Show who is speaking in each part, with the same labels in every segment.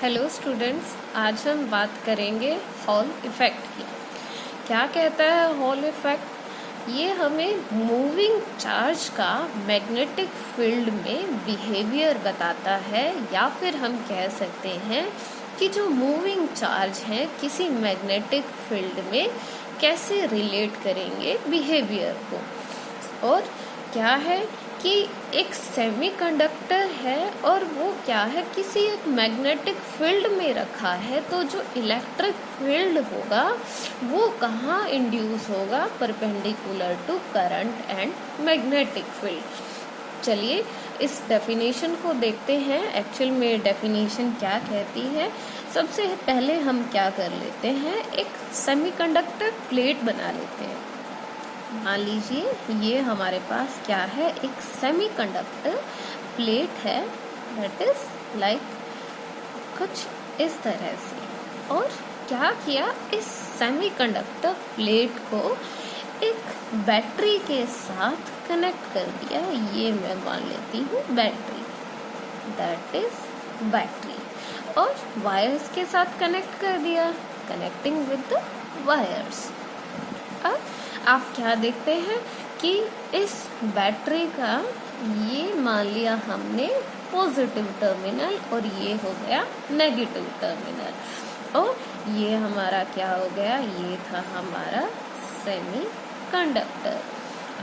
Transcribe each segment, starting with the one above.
Speaker 1: Hello students, आज हम बात करेंगे हॉल इफ़ेक्ट की। क्या कहता है हॉल इफ़ेक्ट? ये हमें मूविंग चार्ज का मैग्नेटिक फील्ड में बिहेवियर बताता है, या फिर हम कह सकते हैं कि जो मूविंग चार्ज हैं किसी मैग्नेटिक फील्ड में कैसे रिलेट करेंगे बिहेवियर को। और क्या है कि एक सेमीकंडक्टर है और वो क्या है, किसी एक मैग्नेटिक फील्ड में रखा है, तो जो इलेक्ट्रिक फील्ड होगा वो कहाँ इंड्यूस होगा? Perpendicular to current and magnetic field. चलिए इस डेफिनेशन को देखते हैं, एक्चुअल में डेफिनेशन क्या कहती है। सबसे पहले हम क्या कर लेते हैं, एक सेमीकंडक्टर प्लेट बना लेते हैं। मान लीजिए ये हमारे पास क्या है, एक सेमीकंडक्टर प्लेट है, दैट इज लाइक कुछ इस तरह से। और क्या किया, इस सेमीकंडक्टर प्लेट को एक बैटरी के साथ कनेक्ट कर दिया। ये मैं मान लेती हूँ बैटरी, दैट इज बैटरी। और वायर्स के साथ कनेक्ट कर दिया, कनेक्टिंग विद द वायर्स। अब आप क्या देखते हैं कि इस बैटरी का ये मान लिया हमने पॉजिटिव टर्मिनल और ये हो गया नेगेटिव टर्मिनल। और ये हमारा क्या हो गया, ये था हमारा सेमीकंडक्टर।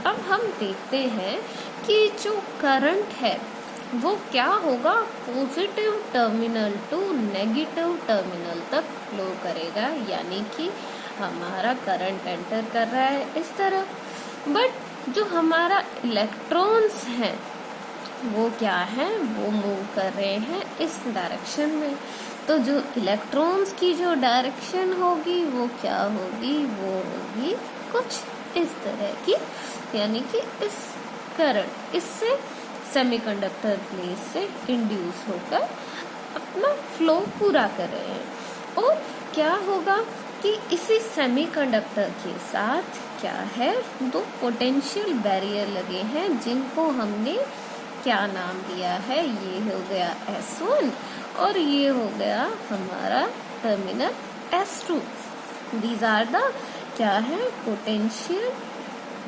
Speaker 1: अब हम देखते हैं कि जो करंट है वो क्या होगा, positive terminal to negative terminal तक फ्लो करेगा, यानी कि हमारा करंट एंटर कर रहा है इस तरह। बट जो हमारा इलेक्ट्रॉन्स हैं वो क्या है, वो मूव कर रहे हैं इस डायरेक्शन में। तो जो इलेक्ट्रॉन्स की जो डायरेक्शन होगी वो क्या होगी, वो होगी कुछ इस तरह की, यानी कि इस करंट इससे सेमीकंडक्टर प्लेट से इंड्यूस होकर अपना फ्लो पूरा कर रहे हैं। और क्या होगा कि इसी सेमीकंडक्टर के साथ क्या है, दो पोटेंशियल बैरियर लगे हैं जिनको हमने क्या नाम दिया है, ये हो गया S1 और ये हो गया हमारा terminal S2। These are the क्या है, पोटेंशियल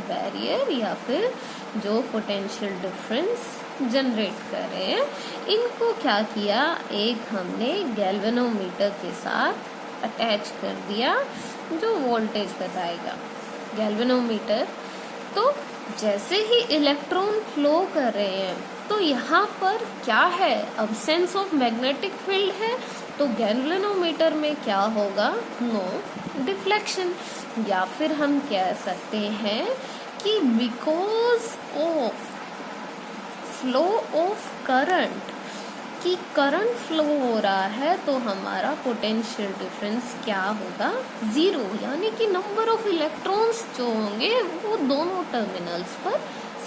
Speaker 1: बैरियर, या फिर जो पोटेंशियल डिफरेंस जनरेट कर रहे हैं। इनको क्या किया, एक हमने गैल्वेनोमीटर के साथ अटैच कर दिया जो वोल्टेज बताएगा गैल्वेनोमीटर। तो जैसे ही इलेक्ट्रॉन फ्लो कर रहे हैं तो यहाँ पर क्या है, अब्सेंस ऑफ मैग्नेटिक फील्ड है, तो गैल्वेनोमीटर में क्या होगा, नो डिफ्लेक्शन। या फिर हम कह सकते हैं कि because of flow of current, कि करंट फ्लो हो रहा है तो हमारा पोटेंशियल डिफरेंस क्या होगा, जीरो, यानी कि नंबर ऑफ इलेक्ट्रॉन्स जो होंगे वो दोनों टर्मिनल्स पर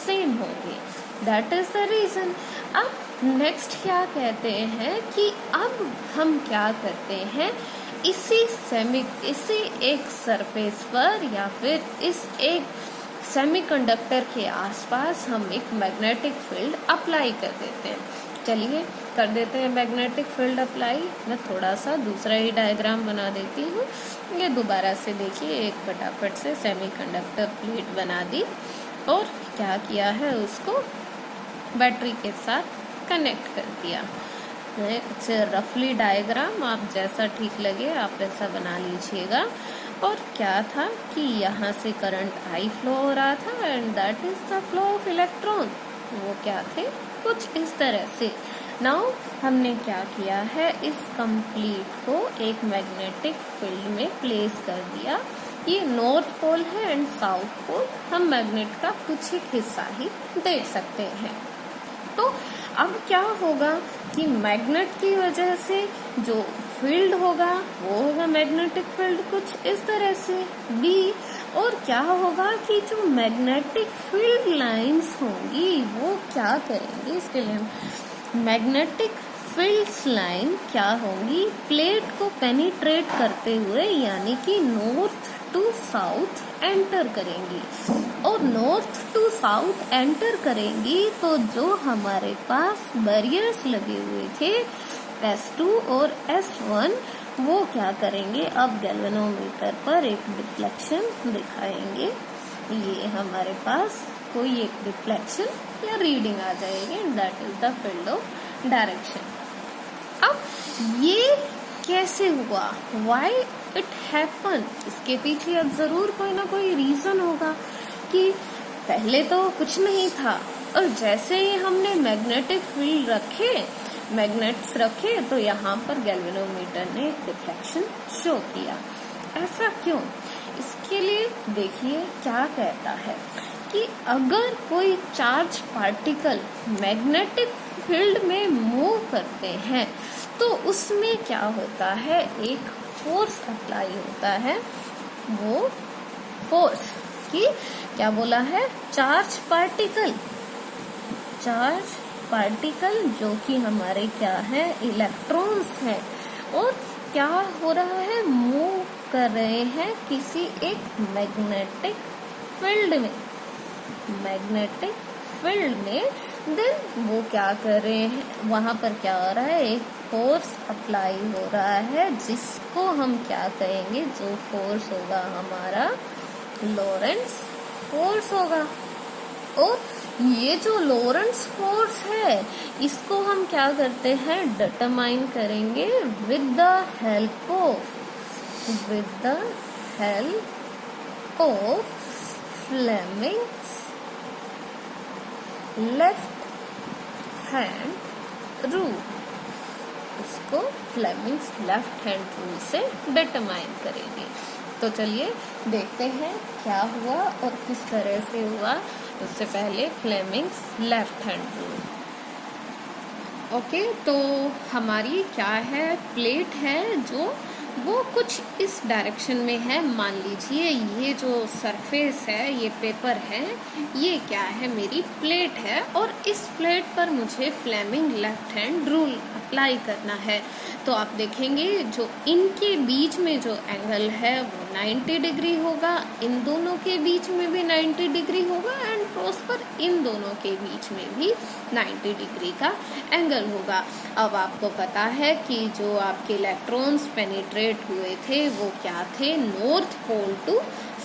Speaker 1: सेम होंगे। That is the reason. अब नेक्स्ट क्या कहते हैं कि अब हम क्या करते हैं, इसी एक सरफेस पर या फिर इस एक सेमीकंडक्टर के आसपास हम एक मैग्नेटिक फील्ड अप्लाई कर देते हैं। चलिए कर देते हैं मैग्नेटिक फील्ड अप्लाई। मैं थोड़ा सा दूसरा ही डायग्राम बना देती हूँ, ये दोबारा से देखिए। एक फटाफट से सेमीकंडक्टर प्लेट बना दी और क्या किया है, उसको बैटरी के साथ कनेक्ट कर दिया। रफली डायग्राम आप जैसा ठीक लगे आप वैसा बना लीजिएगा। और क्या था कि यहाँ से करंट आई फ्लो हो रहा था and that is the flow of electron. वो क्या थे, कुछ इस तरह से। नाउ हमने क्या किया है, इस कंप्लीट को एक मैग्नेटिक फील्ड में प्लेस कर दिया। ये नॉर्थ पोल है एंड साउथ पोल, हम मैग्नेट का कुछ एक हिस्सा ही देख सकते हैं। तो अब क्या होगा कि मैग्नेट की वजह से जो फील्ड होगा वो होगा मैग्नेटिक फील्ड कुछ इस तरह से बी। और क्या होगा कि जो मैग्नेटिक फील्ड लाइंस होंगी वो क्या करेंगी, इसके लिए मैग्नेटिक फील्ड्स लाइन क्या होंगी, प्लेट को पेनिट्रेट करते हुए यानी कि नॉर्थ टू साउथ एंटर करेंगी। और नॉर्थ टू साउथ एंटर करेंगी तो जो हमारे पास बैरियर्स लगे हुए थे S2 और S1 वो क्या करेंगे, अब गैल्वेनोमीटर पर एक डिफ्लेक्शन दिखाएंगे। ये हमारे पास कोई एक डिफ्लेक्शन या रीडिंग आ जाएगी, that is the field of direction. अब ये कैसे हुआ, व्हाई इट हैपन, इसके पीछे अब जरूर कोई ना कोई रीजन होगा कि पहले तो कुछ नहीं था और जैसे ही हमने मैग्नेटिक फील्ड रखे, मैग्नेट्स रखे, तो यहाँ पर गैल्वेनोमीटर ने डिफ्लेक्शन शो किया। ऐसा क्यों, इसके लिए देखिए क्या कहता है कि अगर कोई चार्ज पार्टिकल मैग्नेटिक फील्ड में मूव करते हैं तो उसमें क्या होता है, एक फोर्स अप्लाई होता है। वो फोर्स की क्या बोला है, चार्ज पार्टिकल जो कि हमारे क्या है, इलेक्ट्रॉन्स हैं, और क्या हो रहा है, मूव कर रहे हैं किसी एक मैग्नेटिक फील्ड में, देन वो क्या कर रहे हैं, वहां पर क्या हो रहा है, एक फोर्स अप्लाई हो रहा है जिसको हम क्या कहेंगे, जो फोर्स होगा हमारा लॉरेंस फोर्स होगा। और ये जो लॉरेंस फोर्स है इसको हम क्या करते हैं, डिटरमाइन करेंगे with the help of Fleming's left hand rule. इसको फ्लेमिंग्स लेफ्ट हैंड रूल से डिटरमाइन करेंगे। तो चलिए देखते हैं क्या हुआ और किस तरह से हुआ। उससे पहले Fleming's left hand rule. Okay, तो हमारी क्या है, प्लेट है जो वो कुछ इस डायरेक्शन में है। मान लीजिए ये जो सरफेस है, ये पेपर है, ये क्या है, मेरी प्लेट है, और इस प्लेट पर मुझे Fleming left hand rule apply करना है। तो आप देखेंगे जो इनके बीच में जो एंगल है वो 90 डिग्री होगा, इन दोनों के बीच में भी 90 डिग्री होगा, एंड क्रॉस पर इन दोनों के बीच में भी 90 डिग्री का एंगल होगा। अब आपको पता है कि जो आपके इलेक्ट्रॉन्स पेनिट्रेट हुए थे वो क्या थे, north pole to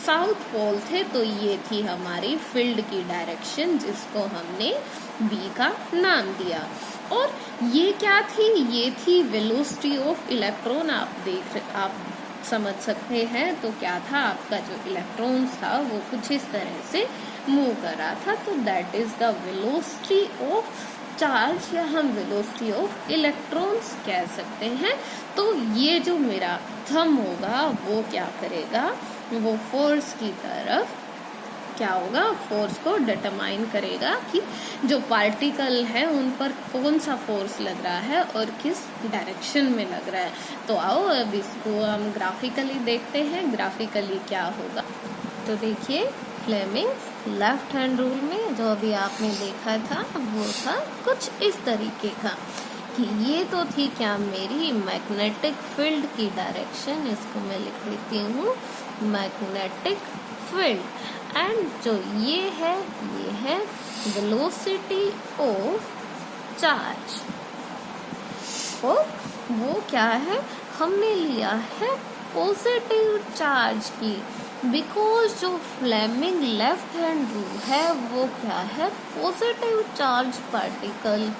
Speaker 1: south pole थे। तो ये थी हमारी फील्ड की डायरेक्शन जिसको हमने बी का नाम दिया। और ये क्या थी, ये थी वेलोसिटी ऑफ इलेक्ट्रॉन। आप समझ सकते हैं। तो क्या था, आपका जो इलेक्ट्रॉन्स था वो कुछ इस तरह से मूव कर रहा था। तो that is the velocity of charge, या हम वेलोसिटी ऑफ इलेक्ट्रॉन्स कह सकते हैं। तो ये जो मेरा थंब होगा वो क्या करेगा, वो फोर्स की तरफ क्या होगा, फोर्स को डिटरमाइन करेगा कि जो पार्टिकल है उन पर कौन सा फोर्स लग रहा है और किस डायरेक्शन में लग रहा है। तो आओ अब इसको हम ग्राफिकली देखते हैं, ग्राफिकली क्या होगा। तो देखिए फ्लेमिंग्स लेफ्ट हैंड रूल में जो अभी आपने देखा था वो था कुछ इस तरीके का कि ये तो थी क्या, मेरी मैग्नेटिक फील्ड की डायरेक्शन। इसको मैं लिख देती हूँ मैग्नेटिक फील्ड, एंड जो ये है वेलोसिटी ऑफ चार्ज। और वो क्या है, हमने लिया है पॉजिटिव चार्ज की, बिकॉज जो फ्लेमिंग लेफ्ट हैंड रूल है वो क्या है, positive charge particle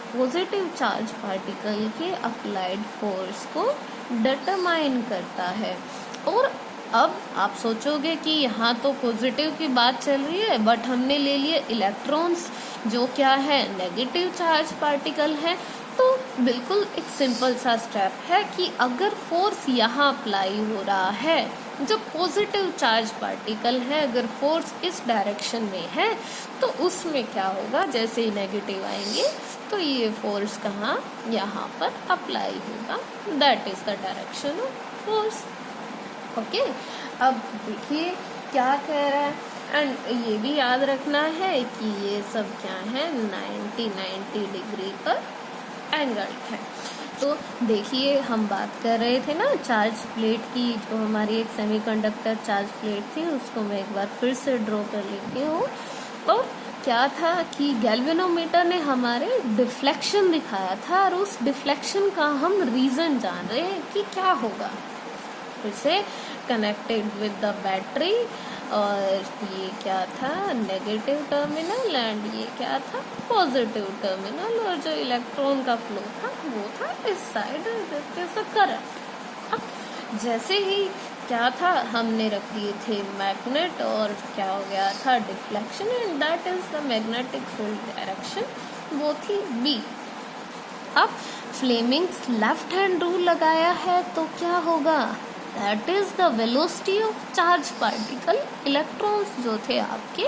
Speaker 1: positive charge particle के अप्लाइड फोर्स को डिटरमाइन करता है। और अब आप सोचोगे कि यहाँ तो पॉजिटिव की बात चल रही है, बट हमने ले लिए इलेक्ट्रॉन्स जो क्या है, नेगेटिव चार्ज पार्टिकल है। तो बिल्कुल एक सिंपल सा स्टेप है कि अगर फोर्स यहाँ अप्लाई हो रहा है, जो पॉजिटिव चार्ज पार्टिकल है, अगर फोर्स इस डायरेक्शन में है तो उसमें क्या होगा, जैसे ही नेगेटिव आएंगे तो ये फोर्स कहाँ, यहाँ पर अप्लाई होगा। That is the direction of force. Okay, अब देखिए क्या कह रहा है, एंड ये भी याद रखना है कि ये सब क्या है, 90 डिग्री पर एंगल है। तो देखिए हम बात कर रहे थे ना चार्ज प्लेट की, जो हमारी एक सेमीकंडक्टर चार्ज प्लेट थी, उसको मैं एक बार फिर से ड्रॉ कर लेती हूँ। और क्या था कि गैल्वेनोमीटर ने हमारे डिफ्लेक्शन दिखाया था और उस डिफ्लेक्शन का हम रीज़न जान रहे हैं कि क्या होगा। फिर से कनेक्टेड विद द बैटरी, और ये क्या था नेगेटिव टर्मिनल एंड ये क्या था पॉजिटिव टर्मिनल, और जो इलेक्ट्रॉन का फ्लो था वो था इस साइड, करंट। अब जैसे ही क्या था हमने रख दिए थे मैग्नेट, और क्या हो गया था deflection, and that is the magnetic field direction, वो थी बी। अब फ्लेमिंग्स लेफ्ट हैंड रूल लगाया है तो क्या होगा, that is the velocity of charge particle. Electrons जो थे आपके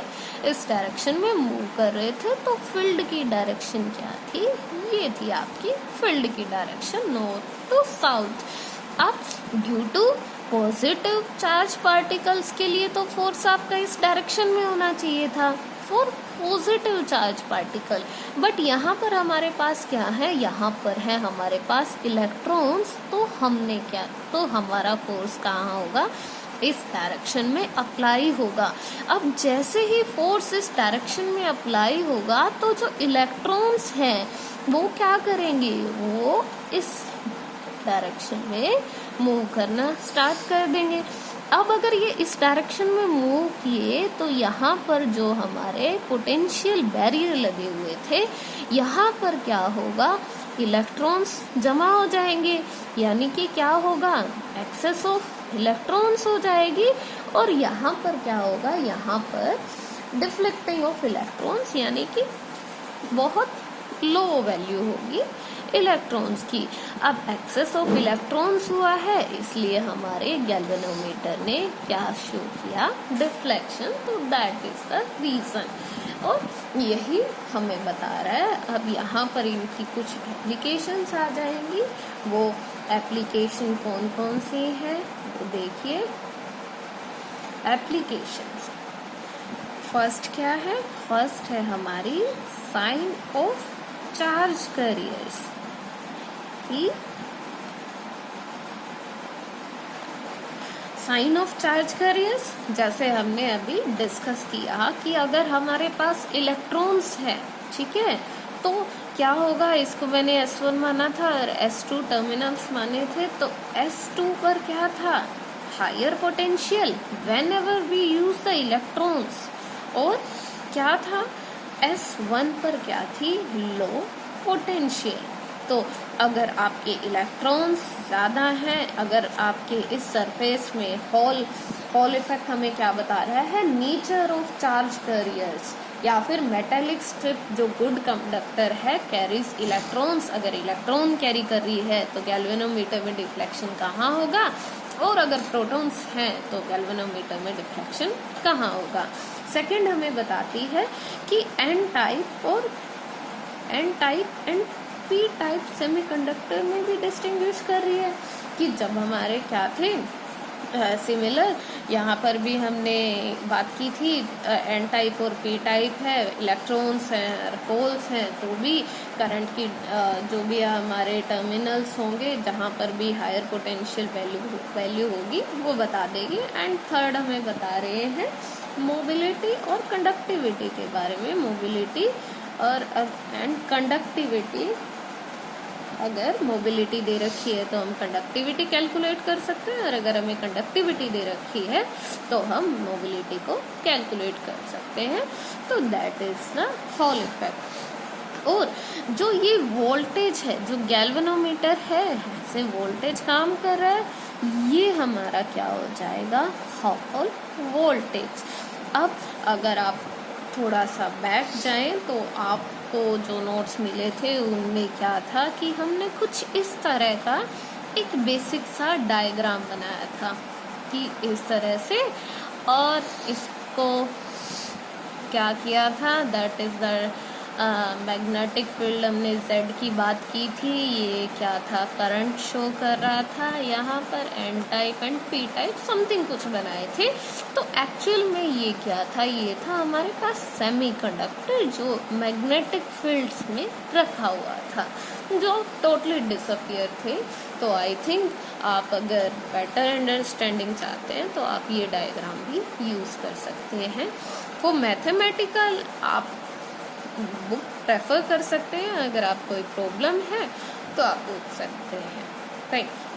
Speaker 1: इस डायरेक्शन में मूव कर रहे थे, तो फील्ड की डायरेक्शन क्या थी, ये थी आपकी फील्ड की डायरेक्शन, नॉर्थ टू साउथ। अब due to positive charge particles के लिए तो फोर्स आपका इस डायरेक्शन में होना चाहिए था for positive charge particle, but यहाँ पर हमारे पास क्या है, यहाँ पर है हमारे पास इलेक्ट्रॉन्स, तो हमने क्या, तो हमारा फोर्स कहाँ होगा, इस डायरेक्शन में अप्लाई होगा। अब जैसे ही फोर्स इस डायरेक्शन में अप्लाई होगा तो जो इलेक्ट्रॉन्स हैं वो क्या करेंगे, वो इस डायरेक्शन में मूव करना स्टार्ट कर देंगे। अब अगर ये इस डायरेक्शन में मूव किए तो यहाँ पर जो हमारे पोटेंशियल बैरियर लगे हुए थे, यहाँ पर क्या होगा, इलेक्ट्रॉन्स जमा हो जाएंगे, यानी कि क्या होगा, एक्सेस ऑफ इलेक्ट्रॉन्स हो जाएगी, और यहाँ पर क्या होगा, यहाँ पर डिफ्लेक्टिंग ऑफ इलेक्ट्रॉन्स, यानी कि बहुत लो वैल्यू होगी इलेक्ट्रॉन्स की। अब एक्सेस ऑफ इलेक्ट्रॉन्स हुआ है, इसलिए हमारे गैल्वेनोमीटर ने क्या शो किया, डिफ्लेक्शन, तो दैट इज द रीजन, और यही हमें बता रहा है। अब यहाँ पर इनकी कुछ एप्लीकेशंस आ जाएंगी, वो एप्लीकेशन कौन कौन सी है तो देखिए। एप्लीकेशंस फर्स्ट क्या है, फर्स्ट है हमारी साइन ऑफ चार्ज कैरियर्स की। साइन ऑफ चार्ज कैरियर्स जैसे हमने अभी डिस्कस किया कि अगर हमारे पास इलेक्ट्रॉन्स है, ठीक है, तो क्या होगा, इसको मैंने S1 माना था और S2 टर्मिनल्स माने थे, तो S2 पर क्या था, higher potential whenever we use the electrons, और क्या था S1 पर क्या थी, लो पोटेंशियल। तो अगर आपके इलेक्ट्रॉन्स ज़्यादा हैं, अगर आपके इस सरफेस में हॉल इफेक्ट हमें क्या बता रहा है, नेचर ऑफ चार्ज कैरियर्स, या फिर मेटेलिक स्ट्रिप जो गुड कंडक्टर है कैरीज इलेक्ट्रॉन्स, अगर इलेक्ट्रॉन कैरी कर रही है तो गैल्वेनोमीटर में डिफ्लेक्शन कहाँ होगा, और अगर प्रोटॉन्स हैं तो गैल्वेनोमीटर में डिफ्लेक्शन कहाँ होगा। सेकंड हमें बताती है कि N type and P type semiconductor में भी डिस्टिंग्विश कर रही है, कि जब हमारे क्या थे सिमिलर, यहाँ पर भी हमने बात की थी एन टाइप और पी टाइप है, इलेक्ट्रॉन्स हैं होल्स हैं, तो भी करंट की जो भी हमारे टर्मिनल्स होंगे जहाँ पर भी हायर पोटेंशियल वैल्यू होगी वो बता देगी। एंड थर्ड हमें बता रहे हैं मोबिलिटी और कंडक्टिविटी के बारे में। मोबिलिटी और एंड कंडक्टिविटी, अगर मोबिलिटी दे रखी है तो हम कंडक्टिविटी कैलकुलेट कर सकते हैं, और अगर हमें कंडक्टिविटी दे रखी है तो हम मोबिलिटी को कैलकुलेट कर सकते हैं। तो that is the hall effect. और जो ये वोल्टेज है, जो गैल्वेनोमीटर है, ऐसे वोल्टेज काम कर रहा है, ये हमारा क्या हो जाएगा, हॉल वोल्टेज। अब अगर आप थोड़ा सा बैठ जाएं तो आपको जो नोट्स मिले थे उनमें क्या था कि हमने कुछ इस तरह का एक बेसिक सा डायग्राम बनाया था कि इस तरह से, और इसको क्या किया था, that is the magnetic field, हमने Z की बात की थी, ये क्या था, करंट शो कर रहा था यहाँ पर, N type and P type something कुछ बनाए थे। तो एक्चुअल में ये क्या था, ये था हमारे पास सेमीकंडक्टर जो मैग्नेटिक फील्ड्स में रखा हुआ था, जो टोटली डिसअपियर थे। तो आई थिंक आप अगर बेटर अंडरस्टैंडिंग चाहते हैं तो आप ये डायग्राम भी यूज़ कर सकते हैं। वो मैथमेटिकल आप बुक प्रेफर कर सकते हैं। अगर आप कोई प्रॉब्लम है तो आप पूछ सकते हैं। Thank you.